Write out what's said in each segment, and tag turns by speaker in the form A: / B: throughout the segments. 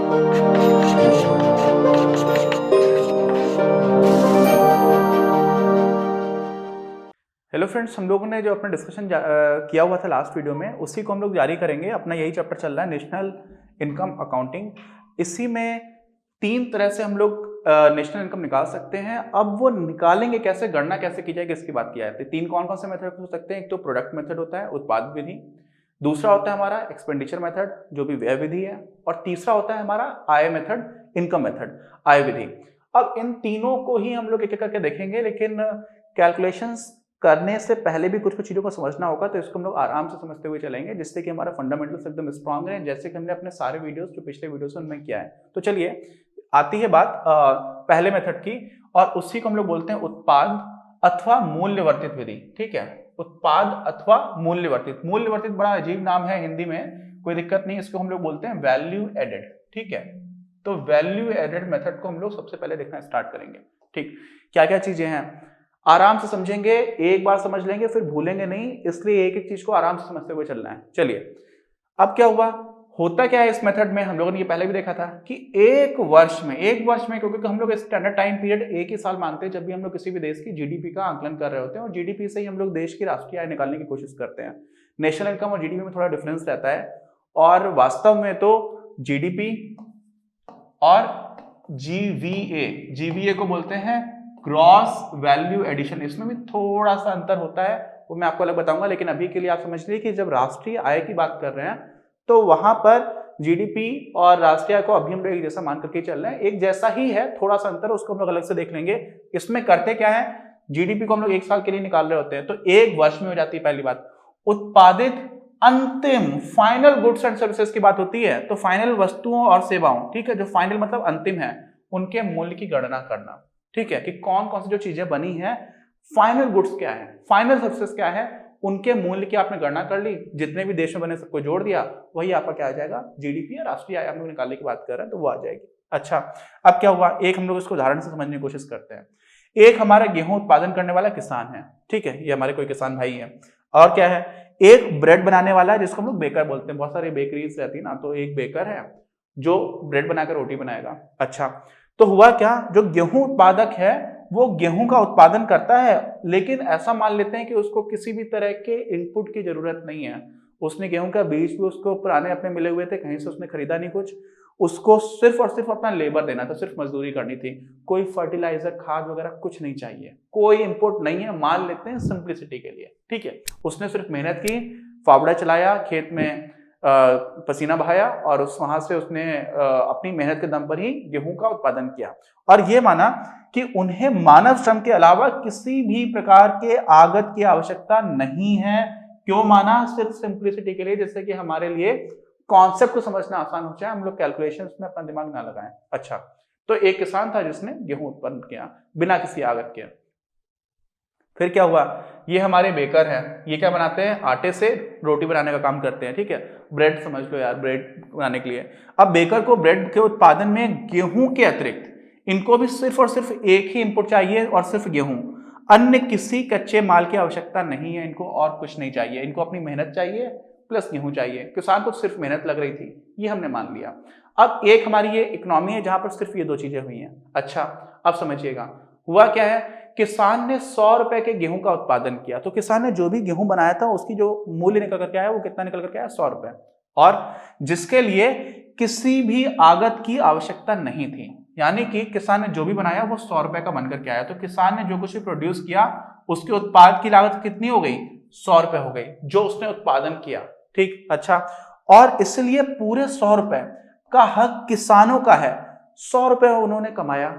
A: Hello friends, हम लोगों ने जो अपना डिस्कशन किया हुआ था लास्ट वीडियो में, उसी को हम लोग जारी करेंगे। अपना यही चैप्टर चल रहा है, नेशनल इनकम अकाउंटिंग। इसी में तीन तरह से हम लोग नेशनल इनकम निकाल सकते हैं। अब वो निकालेंगे कैसे, गणना कैसे की जाएगी, इसकी बात किया है। तो तीन कौन कौन से मेथड हो सकते हैं। एक तो प्रोडक्ट मेथड होता है, उत्पाद विधि। दूसरा होता है हमारा एक्सपेंडिचर मेथड, जो भी व्यय विधि है। और तीसरा होता है हमारा आय मेथड, इनकम मेथड, आय विधि। अब इन तीनों को ही हम लोग एक एक करके देखेंगे, लेकिन कैलकुलेशंस करने से पहले भी कुछ कुछ चीजों को समझना होगा, तो इसको हम लोग आराम से समझते हुए चलेंगे, जिससे कि हमारा फंडामेंटल्स एकदम स्ट्रांग है, जैसे कि हमने अपने सारे वीडियोस जो पिछले वीडियोस में उनमें किया है। तो चलिए, आती है बात पहले मेथड की, और उसी को हम लोग बोलते हैं उत्पाद अथवा मूल्यवर्तित विधि। ठीक है, उत्पाद अथवा मूल्यवर्तित। मूल्यवर्तित बड़ा अजीब नाम है हिंदी में, कोई दिक्कत नहीं, इसको हम लोग बोलते हैं वैल्यू एडेड। ठीक है, तो वैल्यू एडेड मेथड को हम लोग सबसे पहले देखना स्टार्ट करेंगे। ठीक, क्या क्या चीजें हैं आराम से समझेंगे, एक बार समझ लेंगे फिर भूलेंगे नहीं, इसलिए एक एक चीज को आराम से समझते हुए चलना है। चलिए, अब क्या हुआ, होता क्या है इस मेथड में, हम लोगों ने ये पहले भी देखा था कि एक वर्ष में, क्योंकि हम लोग स्टैंडर्ड टाइम पीरियड एक ही साल मानते हैं जब भी हम लोग किसी भी देश की जीडीपी का आंकलन कर रहे होते हैं, और जीडीपी से ही हम लोग देश की राष्ट्रीय आय निकालने की कोशिश करते हैं। नेशनल इनकम और जीडीपी में थोड़ा डिफरेंस रहता है, और वास्तव में तो जीडीपी और जीवीए को बोलते हैं ग्रॉस वैल्यू एडिशन। इसमें भी थोड़ा सा अंतर होता है, वो मैं आपको अलग बताऊंगा, लेकिन अभी के लिए आप समझ लीजिए कि जब राष्ट्रीय आय की बात कर रहे हैं तो वहां पर जीडीपी और राष्ट्रीय आय को अभी हम लोग एक जैसा मान करके चल रहे हैं, एक जैसा ही है, थोड़ा सा अंतर, उसको हम लोग अलग से देख लेंगे। इसमें करते क्या है, जीडीपी को हम लोग एक साल के लिए निकाल रहे होते हैं, तो एक वर्ष में हो जाती है पहली बात। उत्पादित अंतिम फाइनल गुड्स एंड सर्विसेज की बात होती है, तो फाइनल वस्तुओं और सेवाओं, ठीक है, जो फाइनल मतलब अंतिम है, उनके मूल्य की गणना करना। ठीक है, कि कौन कौन सी जो चीजें बनी है, फाइनल गुड्स क्या है, फाइनल सर्विसेज क्या है, उनके मूल्य की आपने गणना कर ली, जितने भी देश में बने सबको जोड़ दिया, वही आपका क्या आ जाएगा, जीडीपी या राष्ट्रीय आय हम लोग निकालने की बात कर रहे हैं, तो वो आ जाएगी। अच्छा, अब क्या हुआ, एक हम लोग इसको उदाहरण से समझने की कोशिश करते हैं। एक हमारा गेहूं उत्पादन करने वाला किसान है। ठीक है, ये हमारे कोई किसान भाई है। और क्या है, एक ब्रेड बनाने वाला है, जिसको हम लोग बेकर बोलते हैं। बहुत सारी बेकरीज रहती है ना, तो एक बेकर है जो ब्रेड बनाकर रोटी बनाएगा। अच्छा, तो हुआ क्या, जो गेहूं उत्पादक है वो गेहूं का उत्पादन करता है, लेकिन ऐसा मान लेते हैं कि उसको किसी भी तरह के इनपुट की जरूरत नहीं है। उसने गेहूं का बीज भी उसको पुराने अपने मिले हुए थे, कहीं से उसने खरीदा नहीं कुछ, उसको सिर्फ और सिर्फ अपना लेबर देना था, सिर्फ मजदूरी करनी थी। कोई फर्टिलाइजर, खाद वगैरह कुछ नहीं चाहिए, कोई इंपुट नहीं है, मान लेते हैं सिंप्लिसिटी के लिए। ठीक है, उसने सिर्फ मेहनत की, फावड़ा चलाया, खेत में पसीना बहाया, और वहां से उसने अपनी मेहनत के दम पर ही गेहूं का उत्पादन किया, और ये माना कि उन्हें मानव श्रम के अलावा किसी भी प्रकार के आगत की आवश्यकता नहीं है। क्यों माना, सिर्फ सिंप्लिसिटी के लिए, जैसे कि हमारे लिए कॉन्सेप्ट को समझना आसान हो जाए, हम लोग कैलकुलेशंस में अपना दिमाग ना लगाएं। अच्छा, तो एक किसान था जिसने गेहूं उत्पन्न किया बिना किसी आगत के। फिर क्या हुआ, ये हमारे बेकर हैं, ये क्या बनाते हैं, आटे से रोटी बनाने का काम करते हैं। ठीक है, ब्रेड समझ लो यार, ब्रेड बनाने के लिए। अब बेकर को ब्रेड के उत्पादन में गेहूं के अतिरिक्त इनको भी सिर्फ और सिर्फ एक ही इनपुट चाहिए, और सिर्फ गेहूं, अन्य किसी कच्चे माल की आवश्यकता नहीं है इनको, और कुछ नहीं चाहिए इनको, अपनी मेहनत चाहिए प्लस गेहूं चाहिए। किसान को सिर्फ मेहनत लग रही थी, ये हमने मान लिया। अब एक हमारी ये इकोनॉमी है जहां पर सिर्फ ये दो चीजें हुई हैं। अच्छा, अब समझिएगा, हुआ क्या है, किसान ने 100 रुपए के गेहूं का उत्पादन किया, तो किसान ने जो भी गेहूं बनाया था उसकी जो मूल्य निकल करके आया, वो कितना निकल करके आया, 100 रुपए, और जिसके लिए किसी भी आगत की आवश्यकता नहीं थी। यानी कि किसान ने जो भी बनाया वो 100 रुपए का बनकर के आया। तो किसान ने जो कुछ भी प्रोड्यूस किया, उसके उत्पाद की लागत कितनी हो गई, 100 रुपए हो गई, जो उसने उत्पादन किया। ठीक, अच्छा, और इसलिए पूरे 100 रुपए का हक किसानों का है। 100 रुपए उन्होंने कमाया,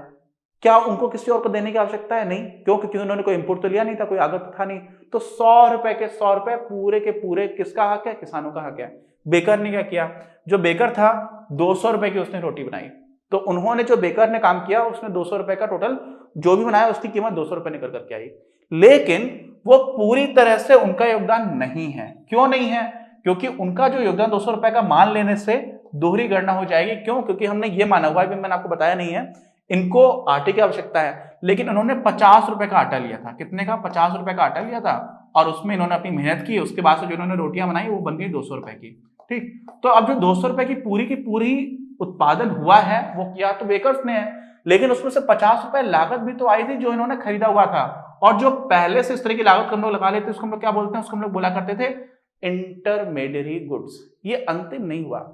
A: क्या उनको किसी और को देने की आवश्यकता है, नहीं, क्यों, क्योंकि उन्होंने कोई इंपुट तो लिया नहीं था, कोई आगत था नहीं। तो 100 रुपए के 100 रुपए पूरे के पूरे किसका हक है, किसानों का हक है। बेकर ने क्या किया, जो बेकर था 200 रुपए की उसने रोटी बनाई, तो उन्होंने, जो बेकर ने काम किया, उसने 200 रुपए का टोटल जो भी बनाया उसकी कीमत 200 रुपए निकल करके आई। लेकिन वो पूरी तरह से उनका योगदान नहीं है। क्यों नहीं है, क्योंकि उनका जो योगदान 200 रुपए का मान लेने से दोहरी गणना हो जाएगी। क्यों, क्योंकि हमने ये माना हुआ है, मैंने आपको बताया नहीं है, इनको आटे की आवश्यकता है, लेकिन उन्होंने 50 रुपए का आटा लिया था। कितने का, 50 रुपए का आटा लिया था, और उसमें इन्होंने अपनी मेहनत की, उसके बाद से जो इन्होंने रोटियां बनाई वो बन गई 200 रुपए की। ठीक, तो अब जो 200 रुपए की पूरी उत्पादन हुआ है वो किया तो बेकर्स ने है, लेकिन उसमें से 50 रुपए लागत भी तो आई थी जो इन्होंने खरीदा हुआ था। और जो पहले से इस तरह की लागत हम लोग लगा लेते उसको हम लोग क्या बोलते हैं, उसको हम लोग बोला करते थे इंटरमीडिएट गुड्स। ये अंतिम नहीं हुआ।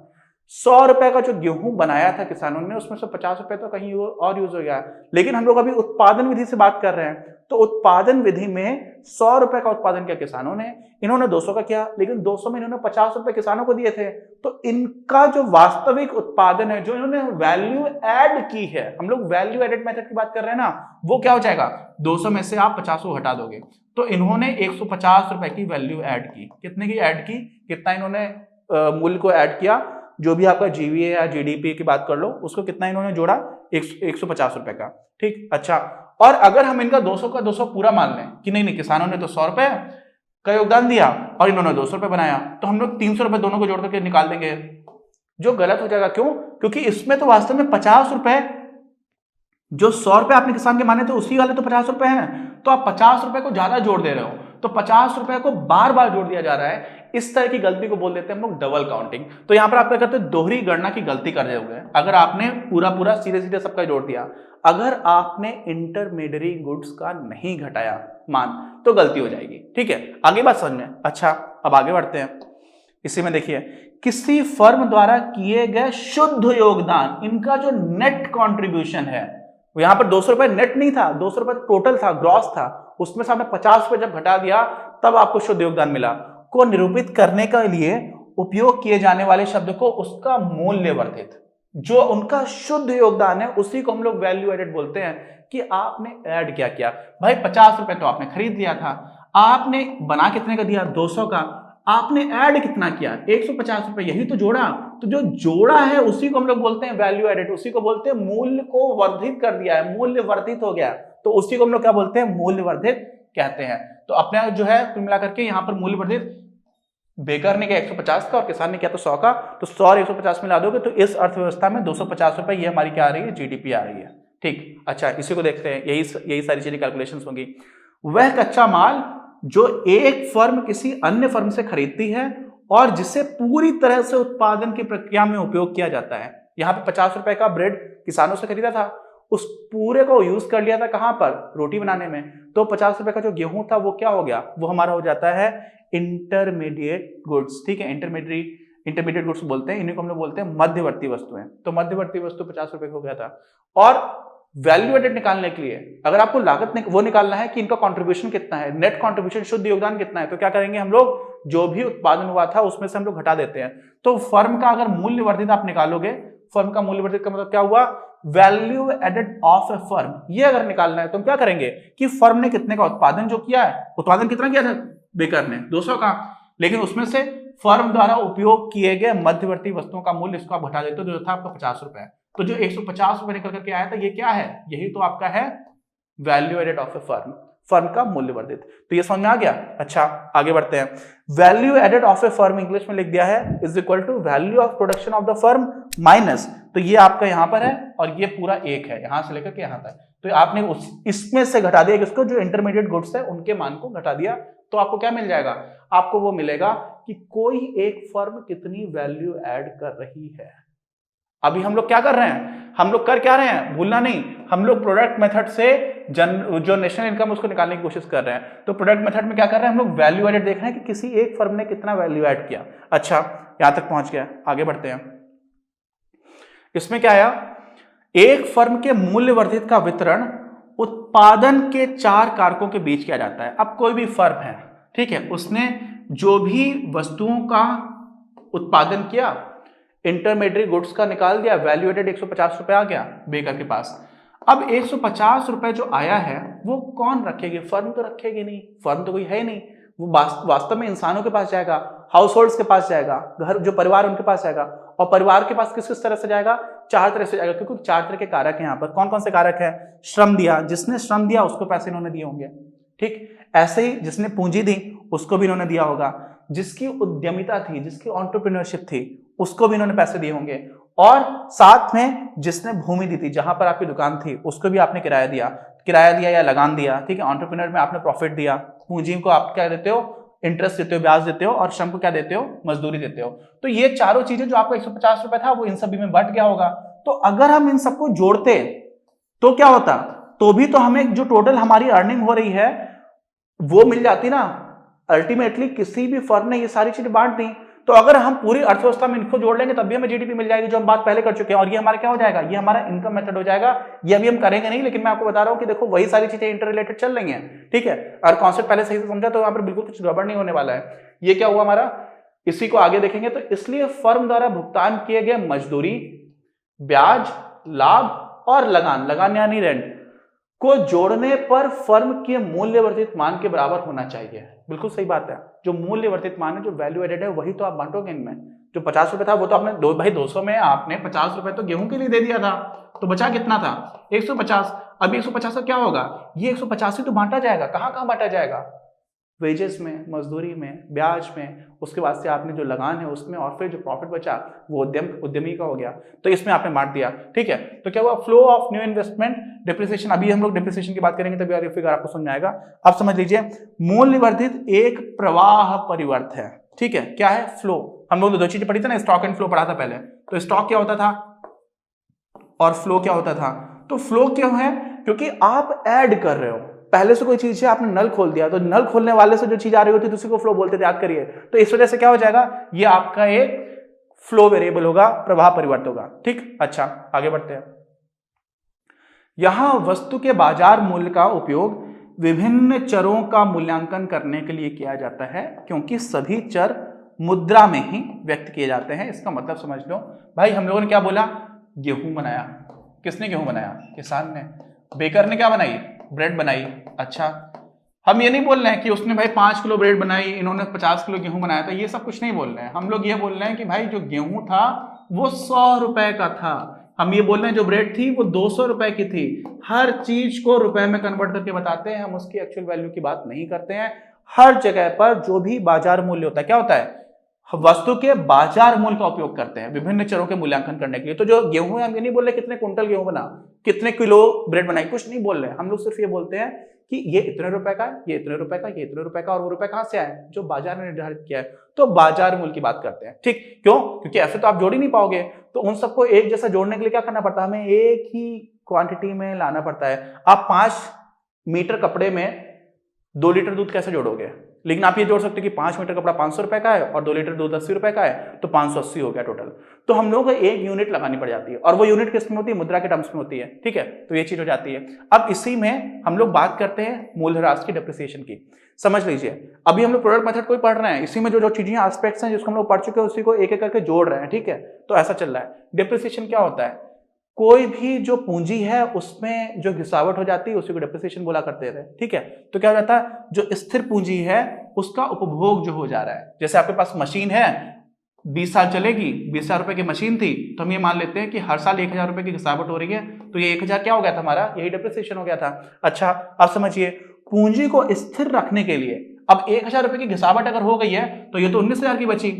A: 100 रुपए का जो गेहूं बनाया था किसानों ने, उसमें से 50 रुपए तो कहीं और यूज हो गया, लेकिन हम लोग अभी उत्पादन विधि से बात कर रहे हैं। तो उत्पादन विधि में 100 रुपए का उत्पादन किया किसानों ने, इन्होंने 200 का किया, लेकिन 200 में इन्होंने 50 रुपए किसानों को दिए थे। तो इनका जो वास्तविक उत्पादन है, जो इन्होंने वैल्यू ऐड की है, हम लोग वैल्यू एडेड मेथड की बात कर रहे हैं ना, वो क्या हो जाएगा, 200 में से आप 50 को हटा दोगे तो इन्होंने 150 रुपए की वैल्यू ऐड की। कितने की ऐड की, कितना इन्होंने मूल्य को ऐड किया, जो भी आपका जीवीए या जीडीपी की बात कर लो, उसको कितना इन्होंने जोड़ा, 150 रुपए का। ठीक, अच्छा, और अगर हम इनका 200 का 200 पूरा मान लें कि नहीं किसानों ने तो 100 रुपए का योगदान दिया और इन्होंने 200 रुपए बनाया, तो हम लोग 300 रुपए दोनों को जोड़ करके निकाल देंगे, जो गलत हो जाएगा। क्यों? क्योंकि इसमें तो वास्तव में 50 रुपए, जो 100 रुपए आपने किसान के माने थे उसी वाले तो 50 रुपए हैं, तो आप 50 रुपए को ज्यादा जोड़ दे रहे हो, तो 50 रुपए को बार बार जोड़ दिया जा रहा है। इस तरह की गलती को बोल देते हैं हम लोग डबल काउंटिंग। तो यहां पर आप क्या करते हैं, दोहरी गणना की गलती कर रहे होंगे। अगर आपने पूरा पूरा सीधे सीधे सबका जोड़ दिया, अगर आपने इंटरमीडिएरी गुड्स का नहीं घटाया मान, तो गलती हो जाएगी। ठीक है, आगे बात समझ में। अच्छा, अब आगे बढ़ते हैं। इसी में देखिए, किसी फर्म द्वारा किए गए शुद्ध योगदान, इनका जो नेट कॉन्ट्रीब्यूशन है, यहां पर 200 रुपए नेट नहीं था, 200 रुपए टोटल था, ग्रॉस था, उसमें से आपने 50 रुपए जब घटा दिया तब आपको शुद्ध योगदान मिला, को निरूपित करने के लिए उपयोग किए जाने वाले शब्द को उसका मूल्य वर्धित, जो उनका शुद्ध योगदान है उसी को हम लोग वैल्यू एडेड बोलते हैं। कि आपने ऐड क्या किया, भाई 50 रुपए तो आपने खरीद लिया था, आपने बना कितने का दिया, 200 का, आपने ऐड कितना किया, 150 रुपए, यही तो जोड़ा। तो जो जोड़ा है उसी को हम लोग बोलते हैं वैल्यू एडेड, उसी को बोलते हैं मूल्य को वर्धित कर दिया है, मूल्य वर्धित हो गया, तो उसी को हम लोग क्या बोलते हैं, मूल्य वर्धित कहते हैं। तो अपने जो है कुल मिलाकर के यहाँ पर मूल्य वर्धित, बेकर ने किया 150 का और किसान ने किया तो 100 का, तो 100 और 150 मिला दोगे तो इस अर्थव्यवस्था में 250 रुपए ये हमारी क्या आ रही है, जीडीपी आ रही है। ठीक, अच्छा, इसी को देखते हैं, यही सारी चीजें कैलकुलेशंस होंगी। वह कच्चा माल जो एक फर्म किसी अन्य फर्म से खरीदती है और जिसे पूरी तरह से उत्पादन की प्रक्रिया में उपयोग किया जाता है। यहाँ पे 50 रुपए का ब्रेड किसानों से खरीदा था, उस पूरे को यूज कर लिया था कहां पर, रोटी बनाने में, तो 50 रुपए का जो गेहूं था वो क्या हो गया, वो हमारा हो जाता है इंटरमीडिएट गुड्स। ठीक है, इंटरमीडिएट गुड्स बोलते हैं, इन्हीं को हम लोग बोलते हैं मध्यवर्ती वस्तुएं। तो मध्यवर्ती वस्तु 50 रुपए हो गया था। और वैल्यू एडेड निकालने के लिए अगर आपको लागत वो निकालना है कि इनका कंट्रीब्यूशन कितना है, नेट कंट्रीब्यूशन, शुद्ध योगदान कितना है, तो क्या करेंगे हम लोग, जो भी उत्पादन हुआ था उसमें से हम लोग घटा देते हैं। तो फर्म का अगर मूल्य वर्धित आप निकालोगे, फर्म का मूल्य वर्धित का मतलब क्या हुआ, value added of a firm, ये अगर निकालना है तो हम क्या करेंगे कि फर्म ने कितने का उत्पादन जो किया है, उत्पादन कितना किया था बेकर ने, 200 का, लेकिन उसमें से फर्म द्वारा उपयोग किए गए मध्यवर्ती वस्तुओं का मूल्य इसको आप घटा देते हो, जो था आपका 50 रुपए। तो जो 150 रुपए निकल करके आया था ये क्या है, यही तो आपका है value added of a firm, firm का मूल्य वर्धित। तो ये समझ में आ गया। अच्छा, आगे बढ़ते हैं। Value added of a firm English में लिख दिया है is equal to value of production of the firm minus, तो ये आपका यहां पर है और ये पूरा एक है, यहां से लेकर के यहां तक, तो आपने इसमें से घटा दिया किसको, जो इंटरमीडिएट गुड्स है उनके मान को घटा दिया, तो आपको क्या मिल जाएगा, आपको वो मिलेगा कि कोई एक फर्म कितनी वैल्यू ऐड कर रही है। अभी हम लोग क्या कर रहे हैं, हम लोग कर क्या रहे हैं, भूलना नहीं, हम लोग प्रोडक्ट मेथड से जो नेशनल इनकम उसको निकालने की कोशिश कर रहे हैं। तो प्रोडक्ट मेथड में क्या कर रहे हैं, हम लोग वैल्यू एडेड देख रहे हैं कि किसी एक फर्म ने कितना वैल्यू ऐड किया। अच्छा, यहां तक पहुंच गया, आगे बढ़ते हैं। इसमें क्या आया, एक फर्म के मूल्य वर्धित का वितरण उत्पादन के 4 कारकों के बीच किया जाता है। अब कोई भी फर्म है, ठीक है, उसने जो भी वस्तुओं का उत्पादन किया, इंटरमीडिएट गुड्स का निकाल दिया, वैल्यू एडेड 150 रुपए आ गया बेकर के पास। अब 150 रुपए जो आया है वो कौन रखेगी, फर्म तो रखेगी नहीं, फर्म तो कोई है नहीं, वो वास्तव में इंसानों के पास जाएगा, हाउस होल्ड्स के पास जाएगा, घर जो परिवार उनके पास जाएगा, और परिवार के पास किस किस तरह से जाएगा, 4 तरह से जाएगा, क्योंकि 4 तरह के कारक है यहाँ पर। कौन कौन से कारक है, श्रम दिया, जिसने श्रम दिया उसको पैसे इन्होंने दिए होंगे, ठीक, ऐसे ही जिसने पूंजी दी उसको भी इन्होंने दिया होगा, जिसकी उद्यमिता थी, जिसकी एंटरप्रेन्योरशिप थी उसको भी इन्होंने पैसे दिए होंगे, और साथ में जिसने भूमि दी थी, जहां पर आपकी दुकान थी उसको भी आपने किराया दिया या लगान दिया, ठीक है, एंटरप्रेन्योर में आपने प्रॉफिट दिया, पूंजी को आप क्या देते हो, इंटरेस्ट देते हो, ब्याज देते हो, और श्रम को क्या देते हो, मजदूरी देते हो। तो ये चारों चीजें जो आपको 150 रुपए था वो इन सभी में बट गया होगा। तो अगर हम इन सबको जोड़ते तो क्या होता, तो भी तो हमें जो टोटल हमारी अर्निंग हो रही है वो मिल जाती ना। अल्टीमेटली किसी भी फर्म ने ये सारी चीजें बांट दी, तो अगर हम पूरी अर्थव्यवस्था में इनको जोड़ लेंगे तब भी हमें जीडीपी मिल जाएगी, जो हम बात पहले कर चुके हैं। और ये हमारा क्या हो जाएगा, ये हमारा इनकम मेथड हो जाएगा। ये अभी हम करेंगे नहीं, लेकिन मैं आपको बता रहा हूं कि देखो वही सारी चीजें इंटर रिलेटेड चल रही हैं, ठीक है। और कॉन्सेप्ट पहले सही से समझा तो यहाँ पर बिल्कुल कुछ गड़बड़ नहीं होने वाला है। ये क्या हुआ हमारा, इसी को आगे देखेंगे। तो इसलिए फर्म द्वारा भुगतान किए गए मजदूरी, ब्याज, लाभ और लगान यानी रेंट को जोड़ने पर फर्म के मूल्य वर्धित मान के बराबर होना चाहिए। बिल्कुल सही बात है। जो मूल्य वर्धित मान है, जो वैल्यू एडेड है, वही तो आप बांटोगे इनमें। जो 50 रुपए था वो तो आपने भाई 200 में आपने 50 रुपए तो गेहूं के लिए दे दिया था, तो बचा कितना था, 150। अब 150 का क्या होगा, ये 150 ही तो बांटा जाएगा। कहां कहां बांटा जाएगा, वेजेस में, मजदूरी में, ब्याज में, उसके बाद से आपने जो लगान है उसमें, और फिर जो प्रॉफिट बचा वो उद्यमी का हो गया, तो इसमें आपने बांट दिया, ठीक है। तो क्या हुआ, flow of new investment, depreciation. अभी हम लोग डिप्रिसिएशन की बात करेंगे तभी फिगर आपको समझ में आएगा। अब समझ लीजिए, मूल्य वर्धित एक प्रवाह परिवर्त है, ठीक है। क्या है, फ्लो। हम लोग दो चीजें पढ़ी थी ना, स्टॉक एंड फ्लो पढ़ा था पहले। तो स्टॉक क्या होता था और फ्लो क्या होता था। तो फ्लो क्यों है, क्योंकि आप ऐड कर रहे हो। पहले से कोई चीज है, आपने नल खोल दिया, तो नल खोलने वाले से जो चीज आ रही होती है उसी को फ्लो बोलते थे, याद करिए। तो इस वजह से क्या हो जाएगा, ये आपका एक फ्लो वेरिएबल होगा, प्रवाह परिवर्त होगा, ठीक। अच्छा, आगे बढ़ते हैं। यहां वस्तु के बाजार मूल्य का उपयोग विभिन्न चरों का मूल्यांकन करने के लिए किया जाता है, क्योंकि सभी चर मुद्रा में ही व्यक्त किए जाते हैं। इसका मतलब समझ लो भाई, हम लोगों ने क्या बोला, गेहूं बनाया। किसने गेहूं बनाया, किसान ने। बेकर ने क्या बनाई, ब्रेड बनाई। अच्छा, हम ये नहीं बोल रहे हैं कि उसने भाई 5 किलो ब्रेड बनाई, इन्होंने 50 किलो गेहूं बनाया था, ये सब कुछ नहीं बोल रहे हैं। हम लोग ये बोल रहे हैं कि भाई जो गेहूं था वो 100 रुपए का था। हम ये बोल रहे हैं जो ब्रेड थी वो 200 रुपए की थी। हर चीज को रुपए में कन्वर्ट करके बताते हैं, हम उसकी एक्चुअल वैल्यू की बात नहीं करते हैं। हर जगह पर जो भी बाजार मूल्य होता है, क्या होता है, वस्तु के बाजार मूल्य का उपयोग करते हैं विभिन्न चरों के मूल्यांकन करने के लिए। तो जो गेहूं है, हम ये नहीं बोल रहे कितने कुंटल गेहूं बना, कितने किलो ब्रेड बनाई, कुछ नहीं बोल रहे। हम लोग सिर्फ ये बोलते हैं कि ये इतने रुपए का है, ये इतने रुपए का, ये इतने रुपए का, और वो रुपए कहां से आए, जो बाजार ने निर्धारित किया है। तो बाजार मूल्य की बात करते हैं, ठीक। क्यों, क्योंकि ऐसे तो आप जोड़ ही नहीं पाओगे। तो उन सबको एक जैसा जोड़ने के लिए क्या करना पड़ता है, हमें एक ही क्वांटिटी में लाना पड़ता है। आप 5 मीटर कपड़े में 2 लीटर दूध कैसे जोड़ोगे, लेकिन आप ये जोड़ सकते हो कि 5 मीटर कपड़ा 500 रुपए का है और 2 लीटर दूध 80 रुपए का है, तो 580 हो गया टोटल। तो हम लोगों को एक यूनिट लगानी पड़ जाती है, और वो यूनिट किस में होती है, मुद्रा के टर्म्स में होती है, ठीक है। तो ये चीज हो जाती है। अब इसी में हम लोग बात करते हैं मूल्यह्रास की, डिप्रिसिएशन की। समझ लीजिए, अभी हम लोग प्रोडक्ट मेथड को ही पढ़ रहे हैं, इसी में जो जो चीजें एस्पेक्ट्स हैं जिसको हम लोग पढ़ चुके हैं उसी को एक एक करके जोड़ रहे हैं, ठीक है। तो ऐसा चल रहा है। डिप्रिसिएशन क्या होता है, कोई भी जो पूंजी है उसमें जो घिसावट हो जाती है उसी को डिप्रिसिएशन बोला करते थे, ठीक है। तो क्या हो जाता है, जो स्थिर पूंजी है उसका उपभोग जो हो जा रहा है, जैसे आपके पास मशीन है, 20 साल चलेगी, 20,000 रुपए की मशीन थी, तो हम ये मान लेते हैं कि हर साल 1,000 रुपए की घिसावट हो रही है, तो ये 1,000 क्या हो गया था हमारा, यही डिप्रिसिएशन हो गया था। अच्छा, अब समझिए, पूंजी को स्थिर रखने के लिए अब 1,000 रुपए की घिसावट अगर हो गई है तो ये तो 19,000 की बची।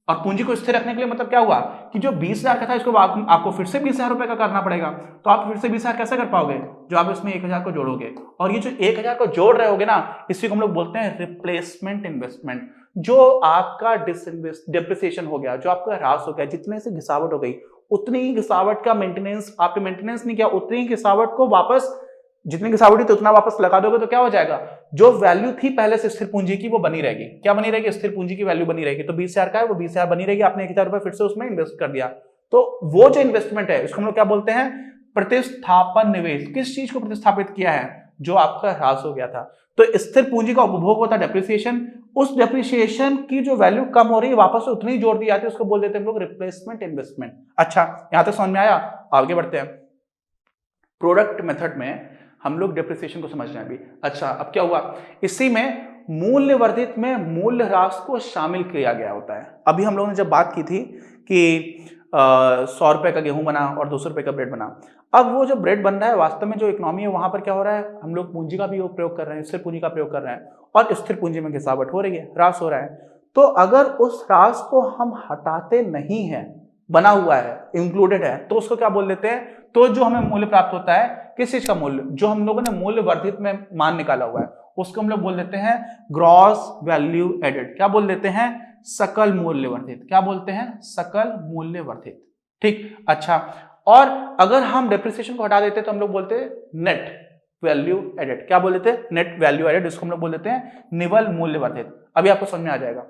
A: और पूंजी को स्थिर रखने के लिए मतलब क्या हुआ कि जो 20,000 का था इसको आपको फिर से 20,000 रुपए का करना पड़ेगा। तो आप फिर से 20,000 कैसे कर पाओगे, जो आप इसमें 1,000 को जोड़ोगे। और ये जो 1,000 को जोड़ रहे होगे ना, इसी को हम लोग बोलते हैं रिप्लेसमेंट इन्वेस्टमेंट। जो आपका डिप्रिसिएशन हो गया, जो आपका ह्रास हो गया, जितने से घिसावट हो गई उतनी ही घिसावट का मेंटेनेंस, आपने मेंटेनेंस नहीं किया, उतनी ही घिसावट को वापस, जितनी घिसावट थी उतना वापस लगा दोगे, तो क्या हो जाएगा, जो वैल्यू थी पहले से स्थिर पूंजी की वो बनी रहेगी। क्या बनी रहेगी, स्थिर पूंजी की वैल्यू बनी रहेगी। तो 20,000 का है वो 20,000 बनी रहेगी, आपने 1,000 रुपए फिर से उसमें इन्वेस्ट कर दिया। तो वो जो इन्वेस्टमेंट है इसको हम लोग क्या बोलते हैं, प्रतिस्थापन निवेश। किस चीज को प्रतिस्थापित किया है, जो आपका ह्रास हो गया था। तो स्थिर पूंजी का उपभोग होता है डिप्रिसिएशन, उस डिप्रिसिएशन की जो वैल्यू कम हो रही है वापस से उतनी जोड़ दी जाती है, उसको बोल देते हैं हम लोग रिप्लेसमेंट इन्वेस्टमेंट। अच्छा, यहां तक समझ में आया, आगे बढ़ते हैं। प्रोडक्ट मेथड में हम लोग डिप्रिसिएशन को समझ रहे हैं अभी। अच्छा, अब क्या हुआ, इसी में मूल्य वर्धित में मूल्य ह्रास को शामिल किया गया होता है। अभी हम लोगों ने जब बात की थी कि 100 रुपए का गेहूं बना और 200 रुपए का ब्रेड बना, अब वो जो ब्रेड बन रहा है वास्तव में जो इकोनॉमी है वहां पर क्या हो रहा है, हम लोग पूंजी का भी प्रयोग कर रहे हैं, स्थिर पूंजी का प्रयोग कर रहे हैं, और स्थिर पूंजी में गिरावट हो रही है, ह्रास हो रहा है। तो अगर उस ह्रास को हम हटाते नहीं है, बना हुआ है, इंक्लूडेड है, तो उसको क्या बोल देते हैं, तो जो हमें मूल्य प्राप्त होता है, किस चीज का मूल्य, जो हम लोगों ने मूल्य वर्धित में मान निकाला हुआ है उसको हम लोग बोल देते हैं ग्रॉस वैल्यू एडेड। क्या बोल देते हैं? सकल मूल्य वर्धित। क्या बोलते हैं? सकल मूल्य वर्धित। ठीक, अच्छा, और अगर हम डेप्रिसिएशन को हटा देते तो हम लोग बोलते हैं नेट वैल्यू एडेड। क्या बोल देते हैं? Net value added. इसको हम लोग बोल देते हैं निवल मूल्य वर्धित। अभी आपको समझ में आ जाएगा,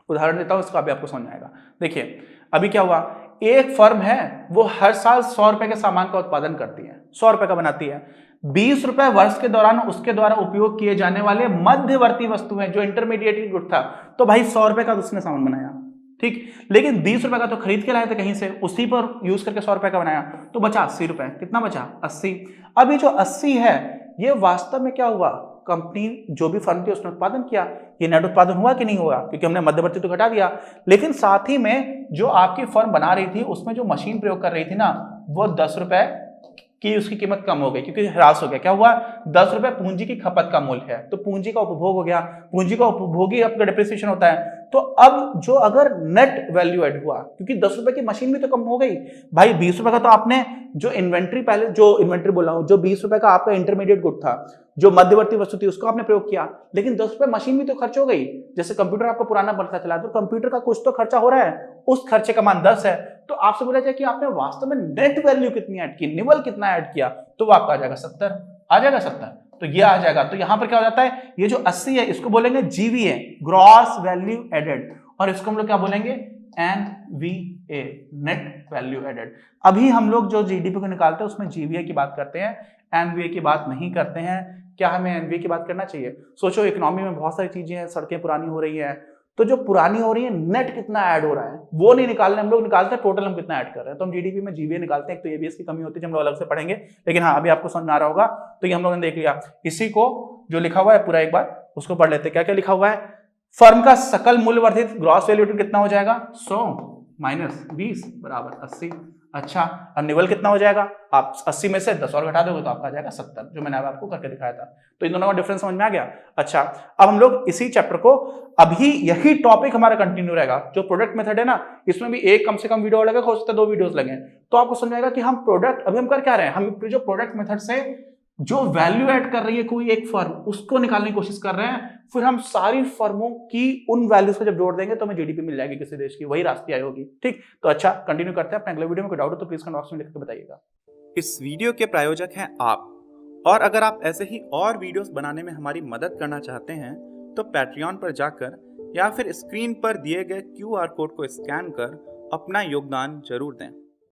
A: उदाहरण देता हूं, इसको अभी आपको समझ में आएगा। देखिए अभी क्या हुआ, एक फर्म है वो हर साल 100 रुपए के सामान का उत्पादन करती है, 100 रुपए का बनाती है। 20 रुपए वर्ष के दौरान उसके द्वारा उपयोग किए जाने वाले मध्यवर्ती वस्तुएं, जो इंटरमीडिएट गुड था, तो भाई 100 रुपए का उसने सामान बनाया, ठीक, लेकिन 20 रुपए का तो खरीद के लाए थे कहीं से, उसी पर यूज करके 100 रुपए का बनाया, तो बचा 80 रुपए। कितना बचा? 80। अब ये जो 80 है, ये वास्तव में क्या हुआ, कंपनी जो भी फर्म थी उसने उत्पादन किया, ये नेट उत्पादन हुआ कि नहीं हुआ, क्योंकि हमने मध्यवर्ती तो घटा दिया। लेकिन साथ ही में जो आपकी फर्म बना रही थी उसमें जो मशीन प्रयोग कर रही थी ना, वो 10 रुपए की उसकी कीमत कम हो गई, क्योंकि ह्रास हो गया। क्या हुआ? 10 रुपए पूंजी की खपत का मूल्य है, तो पूंजी का उपभोग हो गया, पूंजी का उपभोग ही आपका डिप्रिसिएशन होता है। तो अब जो अगर नेट वैल्यू एड हुआ, क्योंकि 10 रुपए की मशीन भी तो कम हो गई भाई, 20 रुपए का तो आपने जो इन्वेंट्री, पहले जो इन्वेंट्री बोला हूं, जो 20 रुपए का आपका इंटरमीडिएट गुड था, जो मध्यवर्ती वस्तु थी, उसको आपने प्रयोग किया, लेकिन 10 रुपए मशीन भी तो खर्च हो गई। जैसे कंप्यूटर आपका पुराना बढ़ता चला, तो कंप्यूटर का कुछ तो खर्चा हो रहा है, उस खर्चे का मान 10 है। तो आपसे बोला जाए कि आपने वास्तव में नेट वैल्यू कितनी ऐड की, निवल कितना ऐड किया, तो वो आपका आ जाएगा 70, आ जाएगा 70, तो ये आ जाएगा। तो यहां पर क्या हो जाता है, ये जो 80 है इसको बोलेंगे जीवीए, ग्रॉस वैल्यू एडेड, और इसको हम लोग क्या बोलेंगे? NVA, net value added. अभी हम लोग जो जीडीपी को निकालते हैं उसमें जीवीए की बात करते हैं, एनवीए की बात नहीं करते हैं। क्या हमें एनवीए की बात करना चाहिए? सोचो, इकोनॉमी में बहुत सारी चीजें हैं, सड़कें पुरानी हो रही हैं, तो जो पुरानी हो रही है, नेट कितना ऐड हो रहा है वो नहीं निकालने, हम लोग निकालते हैं टोटल हम कितना ऐड कर रहे हैं। तो हम जीडीपी में जीवीए निकालते हैं, एक तो एबीएस की कमी होती है, हम लोग अलग से पढ़ेंगे, लेकिन हाँ अभी आपको समझ में आ रहा होगा। तो ये हम लोगों ने देख लिया। इसी को जो लिखा हुआ है पूरा एक बार उसको पढ़ लेते हैं। क्या क्या लिखा हुआ है? फर्म का सकल मूल्य वर्धित ग्रॉस वैल्यू कितना हो जाएगा? 100 माइनस 20 बराबर 80। अच्छा, और निवल कितना हो जाएगा? आप 80 में से 10 और घटा दोगे तो आपका आ जाएगा 70, जो मैंने आपको करके दिखाया था। तो इन दोनों का डिफरेंस समझ में आ गया। अच्छा, अब हम लोग इसी चैप्टर को, अभी यही टॉपिक हमारा कंटिन्यू रहेगा। जो प्रोडक्ट मेथड है ना, इसमें भी एक कम से कम वीडियो लगेगा, हो सकता है 2 वीडियोस लगे, तो आपको समझ आएगा कि हम प्रोडक्ट, अभी हम कर क्या रहे हैं, हम जो प्रोडक्ट मेथड से जो वैल्यू ऐड कर रही है कोई एक फर्म, उसको निकालने की कोशिश कर रहे हैं। फिर हम सारी फर्मों की उन वैल्यूज को जब जोड़ देंगे तो हमें जीडीपी मिल जाएगी किसी देश की, वही राष्ट्रीय आय होगी। ठीक, तो अच्छा कंटिन्यू करते हैं। अपने अगले वीडियो में कोई डाउट हो तो प्लीज कमेंट बॉक्स में लिख के बताइएगा।
B: इस वीडियो के प्रायोजक हैं आप, और अगर आप ऐसे ही और वीडियोस बनाने में हमारी मदद करना चाहते हैं तो पैट्रियन पर जाकर या फिर स्क्रीन पर दिए गए QR कोड को स्कैन कर अपना योगदान जरूर दें।